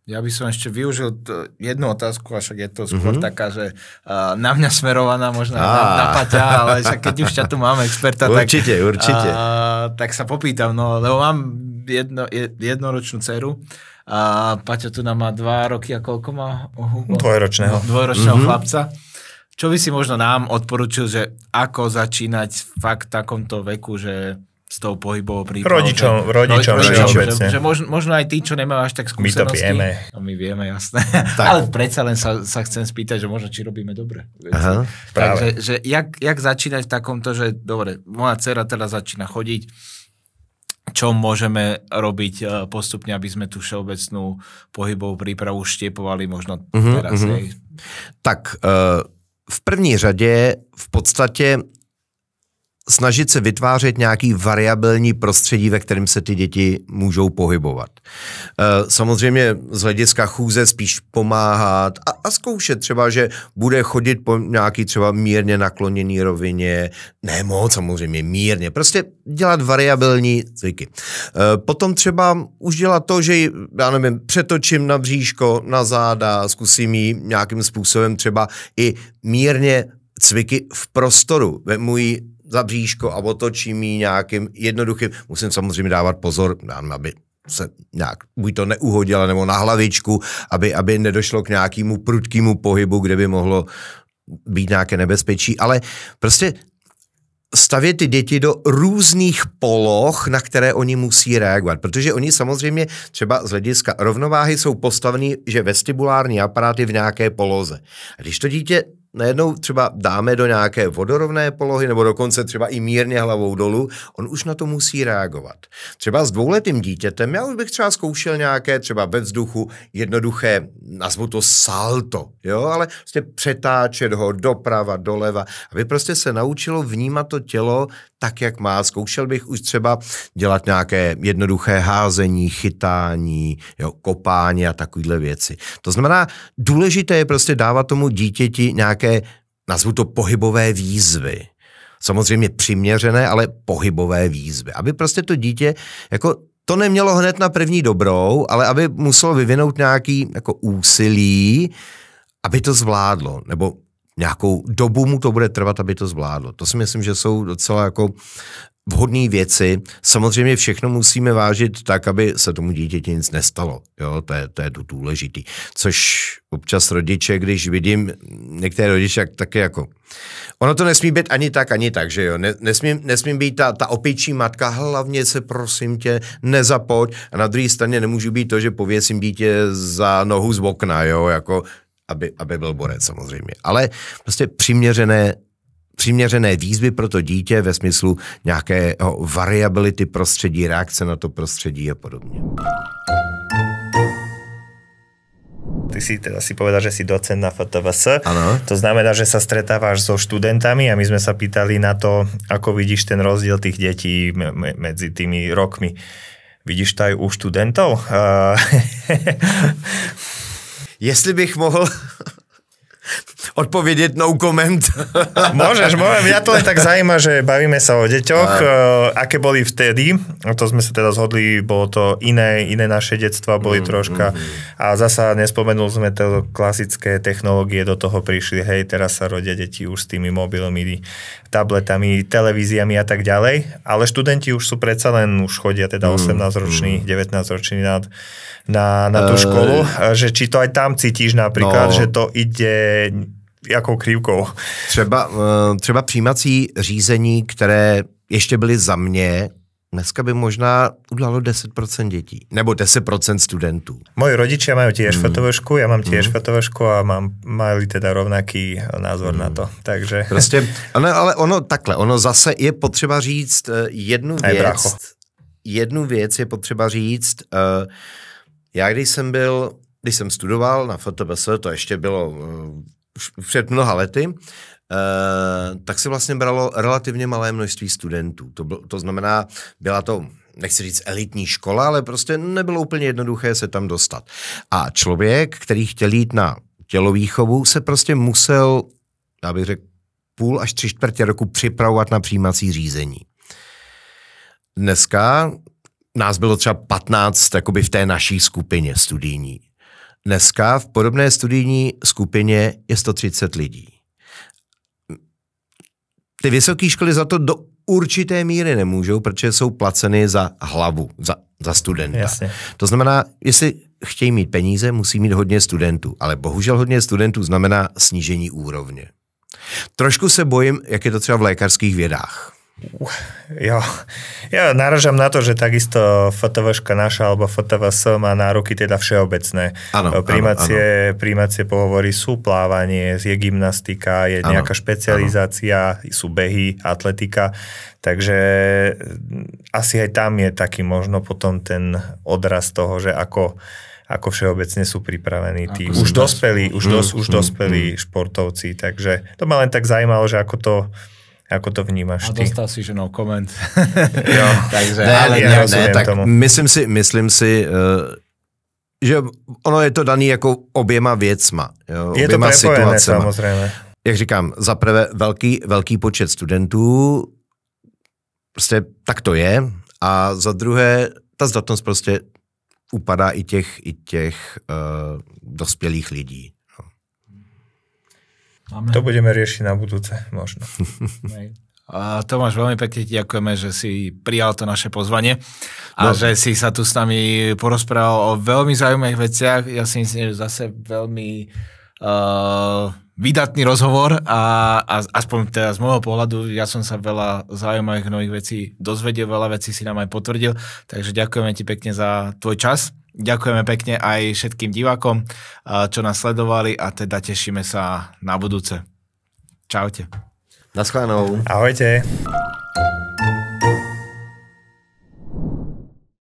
Ja by som ešte využil jednu otázku, a však je to skôr taká, že na mňa smerovaná, možno na Paťa, ale však keď už ťa tu máme experta, určite. Tak sa popýtam, no, lebo mám jednoročnú dceru a Paťa tu nám má 2 roky a koľko má? Dvojročného chlapca. Čo by si možno nám odporučil, že ako začínať fakt v takomto veku, že s tou pohybovou prípravou. Rodičom. Že možno aj tí, čo nemajú až tak skúsenosti. My to vieme. No, my vieme, jasné. Ale predsa len sa chcem spýtať, že možno či robíme dobre. Aha, takže že jak začínať v takomto, že dobre, moja dcera teda začína chodiť, čo môžeme robiť postupne, aby sme tú všeobecnú pohybovú prípravu štiepovali možno teraz. Tak v první řadě v podstatě snažit se vytvářet nějaký variabilní prostředí, ve kterém se ty děti můžou pohybovat. Samozřejmě z hlediska chůze spíš pomáhat a zkoušet třeba, že bude chodit po nějaký třeba mírně nakloněný rovině, ne moc samozřejmě, mírně, prostě dělat variabilní cviky. Potom třeba už dělat to, že já nevím, přetočím na bříško, na záda, zkusím jí nějakým způsobem třeba i mírně cviky v prostoru, vemu jí za bříško a otočím jí nějakým jednoduchým, musím samozřejmě dávat pozor, aby se nějak buď to neuhodila nebo na hlavičku, aby nedošlo k nějakému prudkému pohybu, kde by mohlo být nějaké nebezpečí, ale prostě stavět ty děti do různých poloh, na které oni musí reagovat, protože oni samozřejmě třeba z hlediska rovnováhy jsou postavení, že vestibulární aparát je v nějaké poloze. A když to dítě najednou třeba dáme do nějaké vodorovné polohy nebo dokonce třeba i mírně hlavou dolů, on už na to musí reagovat. Třeba s 2letým dítětem, já už bych třeba zkoušel nějaké třeba ve vzduchu jednoduché, nazvu to salto, jo, ale prostě přetáčet ho doprava, doleva, aby prostě se naučilo vnímat to tělo tak, jak má. Zkoušel bych už třeba dělat nějaké jednoduché házení, chytání, jo, kopání a takovéhle věci. To znamená, důležité je prostě dávat tomu dítěti nějaké, nazvu to pohybové výzvy. Samozřejmě přiměřené, ale pohybové výzvy. Aby prostě to dítě jako to nemělo hned na první dobrou, ale aby muselo vyvinout nějaký jako úsilí, aby to zvládlo, nebo nějakou dobu mu to bude trvat, aby to zvládlo. To si myslím, že jsou docela jako vhodné věci. Samozřejmě všechno musíme vážit tak, aby se tomu dítěti nic nestalo. Jo, to je důležitý. Což občas rodiče, když vidím některé rodiče, tak jako ono to nesmí být ani tak, že jo. Nesmí být ta opičí matka, hlavně se prosím tě nezapoď, a na druhé straně nemůžu být to, že pověsím dítě za nohu z okna, jo, jako aby byl borec samozřejmě. Ale prostě přiměřené výzvy pro to dítě ve smyslu nějakého variability prostředí, reakce na to prostředí a podobně. Ty si povedal, že si docent na FTVS. Ano. To znamená, že sa stretávaš so študentami a my sme sa pýtali na to, ako vidíš ten rozdiel tých detí medzi tými rokmi. Vidíš to aj u študentov? Jestli bych mohl odpovědět no comment. Môžeš. Mňa to len tak zaujíma, že bavíme sa o deťoch, aké boli vtedy. To sme sa teda zhodli, bolo to iné naše detstva boli troška. A zasa nespomenul sme to klasické technológie, do toho prišli, hej, teraz sa rodia deti už s tými mobilmi, tabletami, televíziami a tak ďalej. Ale študenti už sú predsa len, už chodia teda 18-roční, 19-roční na tú školu, že či to aj tam cítiš napríklad, že to ide jakou krivkou. Třeba přijímací řízení, které ještě byly za mě, dneska by možná udělalo 10% dětí. Nebo 10% studentů. Moji rodičia majú tiež fotovešku, ja mám tiež fotovešku a mali teda rovnaký názor na to. Takže... Prostě, ale ono zase je potřeba říct jednu věc je potřeba říct. Já když jsem studoval na FTVS, to ještě bylo před mnoha lety, tak se vlastně bralo relativně malé množství studentů. To znamená, byla to, nechci říct elitní škola, ale prostě nebylo úplně jednoduché se tam dostat. A člověk, který chtěl jít na tělovýchovu, se prostě musel, já bych řekl, 0,5 až 3/4 roku připravovat na přijímací řízení. Dneska nás bylo třeba 15 jakoby v té naší skupině studijní. Dneska v podobné studijní skupině je 130 lidí. Ty vysoké školy za to do určité míry nemůžou, protože jsou placeny za hlavu, za studenta. Jasně. To znamená, jestli chtějí mít peníze, musí mít hodně studentů. Ale bohužel hodně studentů znamená snížení úrovně. Trošku se bojím, jak je to třeba v lékařských vědách. Ja naražam na to, že takisto FTVška naša alebo FTVS má nároky teda všeobecné. Prijímacie pohovory sú plávanie, je gymnastika, je nejaká špecializácia, sú behy, atletika, takže asi aj tam je taký možno potom ten odraz toho, že ako všeobecne sú pripravení tí už dospelí športovci, takže to ma len tak zaujímalo, že ako to vnímaš ty? A dostal si, že no koment. Jo. Takže, ne, tak tomu. Myslím si, že ono je to daný jako oběma věcma. Jo, je oběma to prepojené samozřejmě. Jak říkám, za prvé velký počet studentů, prostě tak to je, a za druhé ta zdatnost prostě upadá i těch dospělých lidí. To budeme riešiť na budúce, možno. Tomáš, veľmi pekne ti ďakujeme, že si prijal to naše pozvanie a že si sa tu s nami porozprával o veľmi zaujímavých veciach. Ja si myslím, že zase veľmi výdatný rozhovor a aspoň teda z môjho pohľadu ja som sa veľa zaujímavých nových vecí dozvedel, veľa vecí si nám aj potvrdil, takže ďakujeme ti pekne za tvoj čas. Ďakujeme pekne aj všetkým divákom, čo nás sledovali, a teda tešíme sa na budúce. Čaute. Naschledanou. Ahojte.